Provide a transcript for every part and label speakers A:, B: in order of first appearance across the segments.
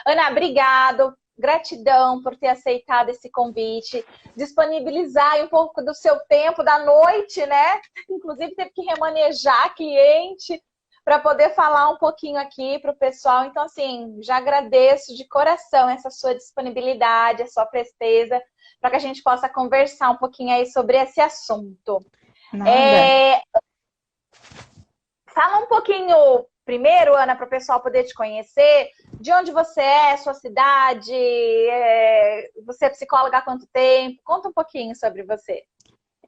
A: Ana, obrigado. Gratidão por ter aceitado esse convite, disponibilizar aí um pouco do seu tempo da noite, né? Inclusive teve que remanejar cliente para poder falar um pouquinho aqui para o pessoal. Então, assim, já agradeço de coração essa sua disponibilidade, a sua presteza, para que a gente possa conversar um pouquinho aí sobre esse assunto.
B: Nada.
A: Fala um pouquinho primeiro, Ana, para o pessoal poder te conhecer, de onde você é, sua cidade, você é psicóloga há quanto tempo? Conta um pouquinho sobre você.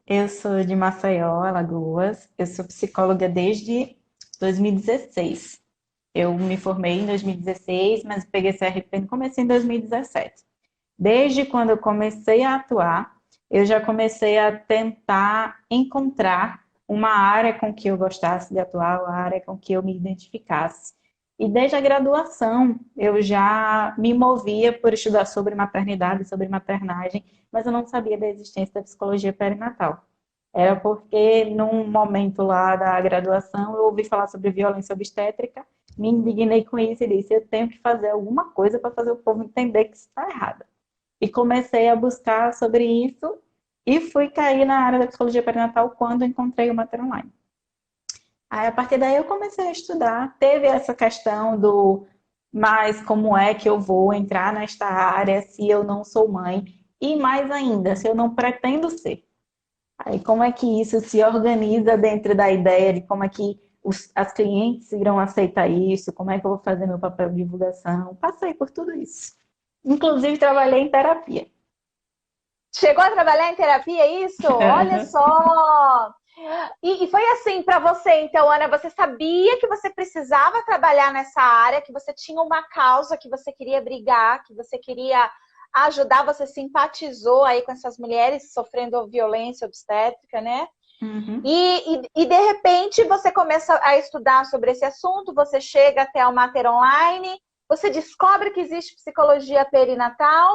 B: Eu sou de Maceió, Alagoas. Eu sou psicóloga desde 2016. Eu me formei em 2016, mas peguei CRP no começo em 2017. Desde quando eu comecei a atuar, eu já comecei a tentar encontrar uma área com que eu gostasse de atuar, uma área com que eu me identificasse. E desde a graduação, eu já me movia por estudar sobre maternidade, sobre maternagem, mas eu não sabia da existência da psicologia perinatal. Era porque, num momento lá da graduação, eu ouvi falar sobre violência obstétrica, me indignei com isso e disse: eu tenho que fazer alguma coisa para fazer o povo entender que isso está errado. E comecei a buscar sobre isso e fui cair na área da psicologia perinatal quando encontrei o Mater Online. Aí, a partir daí, eu comecei a estudar. Teve essa questão do mas como é que eu vou entrar nesta área se eu não sou mãe? E mais ainda, se eu não pretendo ser. Aí, como é que isso se organiza dentro da ideia de como é que as clientes irão aceitar isso? Como é que eu vou fazer meu papel de divulgação? Passei por tudo isso. Inclusive, trabalhei em terapia.
A: Chegou a trabalhar em terapia, é isso? Olha só! E foi assim para você, então, Ana, você sabia que você precisava trabalhar nessa área, que você tinha uma causa que você queria brigar, que você queria ajudar, você simpatizou aí com essas mulheres sofrendo violência obstétrica, né?
B: Uhum.
A: E de repente você começa a estudar sobre esse assunto, você chega até o Mater Online, você descobre que existe psicologia perinatal,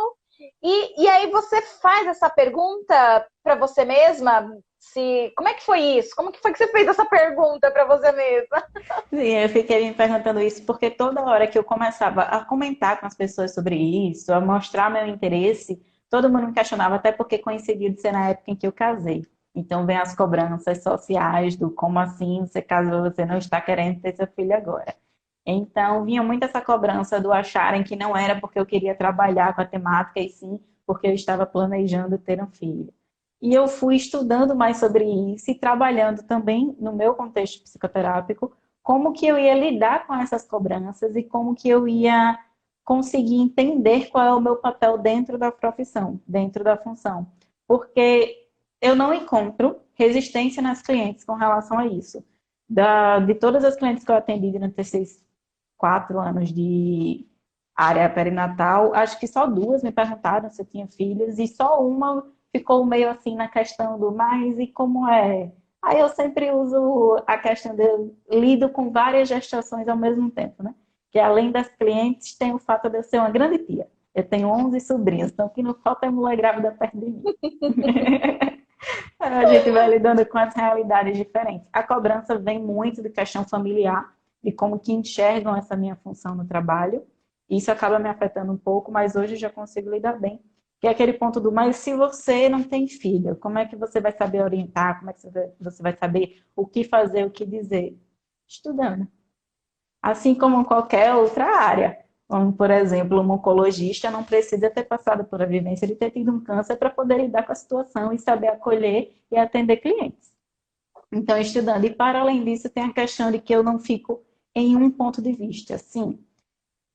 A: e aí você faz essa pergunta para você mesma, se como é que foi isso? Como que foi que você fez essa pergunta para você mesma?
B: Sim, eu fiquei me perguntando isso porque toda hora que eu começava a comentar com as pessoas sobre isso, a mostrar meu interesse, todo mundo me questionava, até porque coincidiu de ser na época em que eu casei. Então vem as cobranças sociais do como assim você casou, você não está querendo ter seu filho agora. Então vinha muito essa cobrança do acharem que não era porque eu queria trabalhar com a temática, e sim porque eu estava planejando ter um filho. E eu fui estudando mais sobre isso e trabalhando também no meu contexto psicoterápico como que eu ia lidar com essas cobranças e como que eu ia conseguir entender qual é o meu papel dentro da profissão, dentro da função. Porque eu não encontro resistência nas clientes com relação a isso. De todas as clientes que eu atendi durante esses 4 anos de área perinatal, acho que só 2 me perguntaram se eu tinha filhos e só uma ficou meio assim na questão do mas e como é? Aí eu sempre uso a questão de eu lido com várias gestações ao mesmo tempo, né? Que além das clientes, tem o fato de eu ser uma grande tia. Eu tenho 11 sobrinhos, então que não falta é mulher grávida perto de mim. A gente vai lidando com as realidades diferentes. A cobrança vem muito de questão familiar, de como que enxergam essa minha função no trabalho. Isso acaba me afetando um pouco, mas hoje eu já consigo lidar bem. Que é aquele ponto do, mas se você não tem filho, como é que você vai saber orientar? Como é que você vai saber o que fazer, o que dizer? Estudando. Assim como em qualquer outra área. Como, por exemplo, um oncologista não precisa ter passado por a vivência de ter tido um câncer para poder lidar com a situação e saber acolher e atender clientes. Então, estudando. E, para além disso, tem a questão de que eu não fico em um ponto de vista. Sim,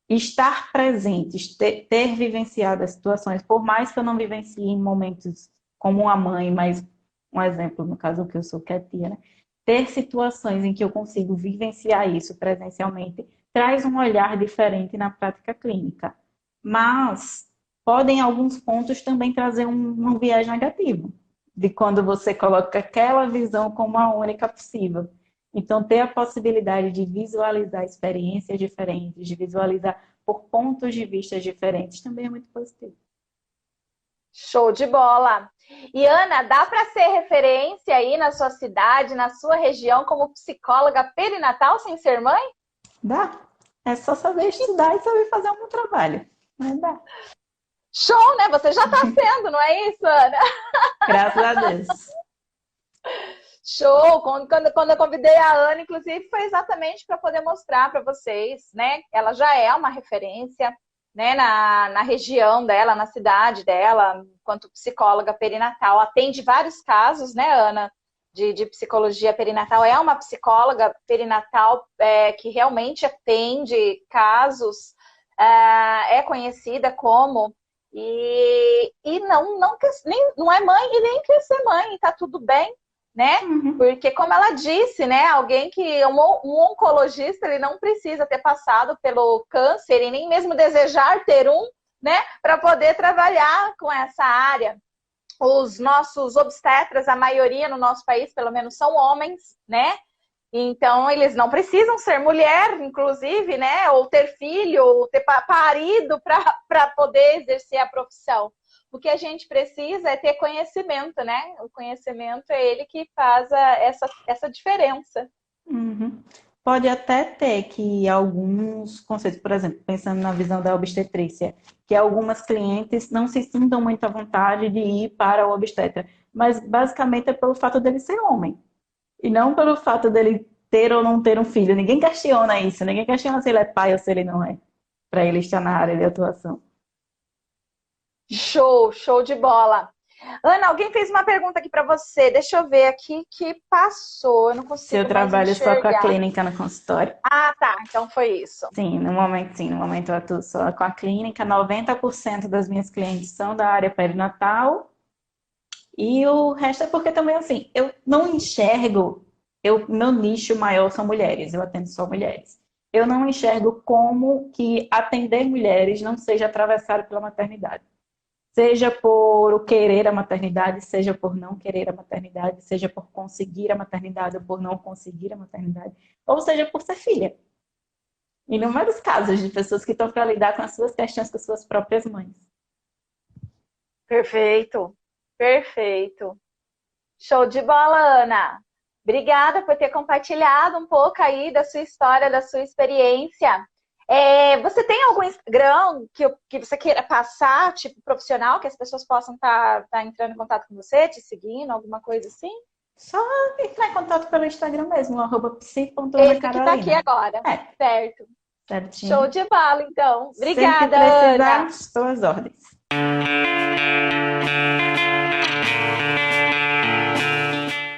B: estar presente, ter vivenciado as situações, por mais que eu não vivencie em momentos como uma mãe, mas um exemplo, no caso que eu sou que é tia, né? Ter situações em que eu consigo vivenciar isso presencialmente traz um olhar diferente na prática clínica. Mas podem alguns pontos também trazer um viés negativo, de quando você coloca aquela visão como a única possível. Então, ter a possibilidade de visualizar experiências diferentes, de visualizar por pontos de vista diferentes, também é muito positivo.
A: Show de bola! E Ana, dá para ser referência aí na sua cidade, na sua região, como psicóloga perinatal sem ser mãe?
B: Dá. É só saber estudar e saber fazer um bom trabalho. Não dá.
A: Show, né? Você já está sendo, não é isso, Ana?
B: Graças a Deus.
A: Show! Quando eu convidei a Ana, inclusive, foi exatamente para poder mostrar para vocês, né? Ela já é uma referência, né, na região dela, na cidade dela, enquanto psicóloga perinatal. Atende vários casos, né, Ana, de psicologia perinatal. É uma psicóloga perinatal que realmente atende casos, é conhecida como... E não é mãe e nem quer ser mãe, tá tudo bem, né?
B: Uhum.
A: Porque, como ela disse, né? Um oncologista, ele não precisa ter passado pelo câncer e nem mesmo desejar ter um, né? Para poder trabalhar com essa área. Os nossos obstetras, a maioria no nosso país, pelo menos, são homens, né? Então, eles não precisam ser mulher, inclusive, né? Ou ter filho, ou ter parido para poder exercer a profissão. O que a gente precisa é ter conhecimento, né? O conhecimento é ele que faz essa diferença.
B: Uhum. Pode até ter que alguns conceitos, por exemplo, pensando na visão da obstetrícia, que algumas clientes não se sintam muito à vontade de ir para o obstetra, mas basicamente é pelo fato dele ser homem. E não pelo fato dele ter ou não ter um filho. Ninguém questiona isso. Ninguém questiona se ele é pai ou se ele não é. Para ele estar na área de atuação.
A: Show de bola. Ana, alguém fez uma pergunta aqui para você. Deixa eu ver aqui que passou. Eu não
B: Se eu
A: consigo mais
B: trabalho só com a
A: enxergar.
B: clínica no consultório.
A: Ah, tá. Então foi isso.
B: Sim. No momento eu atuo só com a clínica. 90% das minhas clientes são da área perinatal. E o resto é porque também, assim, eu não enxergo, meu nicho maior são mulheres, eu atendo só mulheres. Eu não enxergo como que atender mulheres não seja atravessado pela maternidade. Seja por o querer a maternidade, seja por não querer a maternidade, seja por conseguir a maternidade ou por não conseguir a maternidade, ou seja por ser filha. Inúmeros casos de pessoas que estão para lidar com as suas questões com as suas próprias mães.
A: Perfeito. Perfeito. Show de bola, Ana. Obrigada por ter compartilhado um pouco aí da sua história, da sua experiência. Você tem algum Instagram que você queira passar, tipo profissional, que as pessoas possam estar entrando em contato com você, te seguindo, alguma coisa assim?
B: Só entrar em contato pelo Instagram mesmo,
A: Esse que tá aqui
B: psi.anacarolina.
A: agora.
B: É,
A: Certo. Show
B: certinho.
A: de bola, então.
B: Sempre que
A: Obrigada,
B: precisar,
A: Ana.
B: estou às ordens.